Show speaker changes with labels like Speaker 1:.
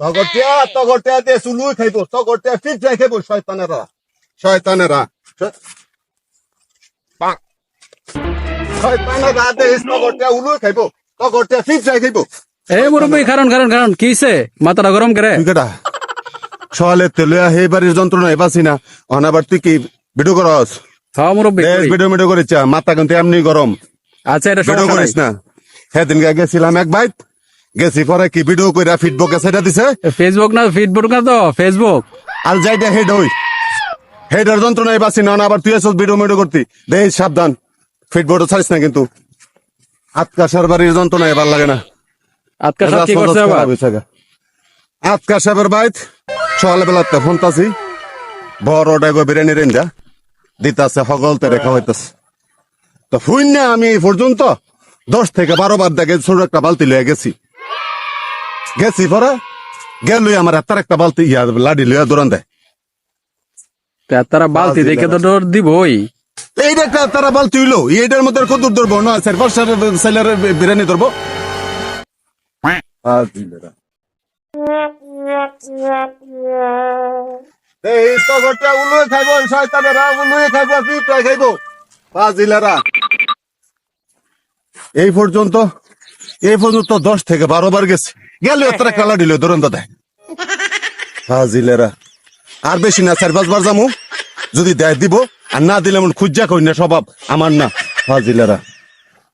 Speaker 1: তগরটিয়া দিয়ে চুলুই খাইব, তগরটিয়া ফিট যাই খাইব, শয়তানেরা। শয়তানেরা দেশ তগরটিয়া উলুই খাইব, তগরটিয়া ফিট যাই খাইব।
Speaker 2: এই মুরব্বী কারণ কিছে মাথাটা গরম করে
Speaker 1: কেটা সকালে তেলিয়া সেই বাড়ির যন্ত্রণা এবাসি না, অনাবার তুই কি ভিডিও করস?
Speaker 2: হ্যাঁ মুরব্বী করি।
Speaker 1: ভিডিও করিস, মাথা কিন্তু এমনি গরম।
Speaker 2: আচ্ছা এটা
Speaker 1: ভিডিও
Speaker 2: সমস্যা
Speaker 1: করিস
Speaker 2: নাই।
Speaker 1: না। সেদিন গেছিলাম এক বাইত, গেছি পরে কি ভিডিও কইরা ফিডবকে সেটা দিছে,
Speaker 2: ফেসবুক না ফিডবুক না তো ফেসবুক।
Speaker 1: আর যাইটা হেড হই হেডের যন্ত্রণায় বাসি না, আবার তুই আসল ভিডিও করতি। দেখ সাবধান, ফিডবোর্ড ছাড়িস না কিন্তু। আতকাশার বাড়ির যন্ত্রণায় ভাল লাগে না।
Speaker 2: আজকে সব কি করছে আবার?
Speaker 1: আতকাশাবের বাইত সকালবেলা ফোন তাছি, বড় ডাইগো বিরিয়ানি রেঞ্জা দিতাছে, হগলতে রেখা হইতাছে। তো ফুইন না আমি এই পর্যন্ত 10 থেকে 12 বার দেখে ছোট একটা বালতি লইয়া গেছি পরে গেলুই আমার হাতার একটা বালতি লাডি লইয়া দৌড়ান দেয়।
Speaker 2: তারা বালতি দেখে তো ডোর দিবই।
Speaker 1: এইটা একটা তারা বালতি হইলো, এইটার মধ্যে কত ধরবো না, সেলার বিরিয়ানি ধরবো। এই পর্যন্ত 10 থেকে 12 বার গেছে, গেল তারা কালা দিল দরন্দা দেয়। হাজিলেরা আর বেশি না, 4-5 বার যামু, যদি দেয় দিব, আর না দিলে খুঁজা কই না, স্বভাব আমার না। হাজিলেরা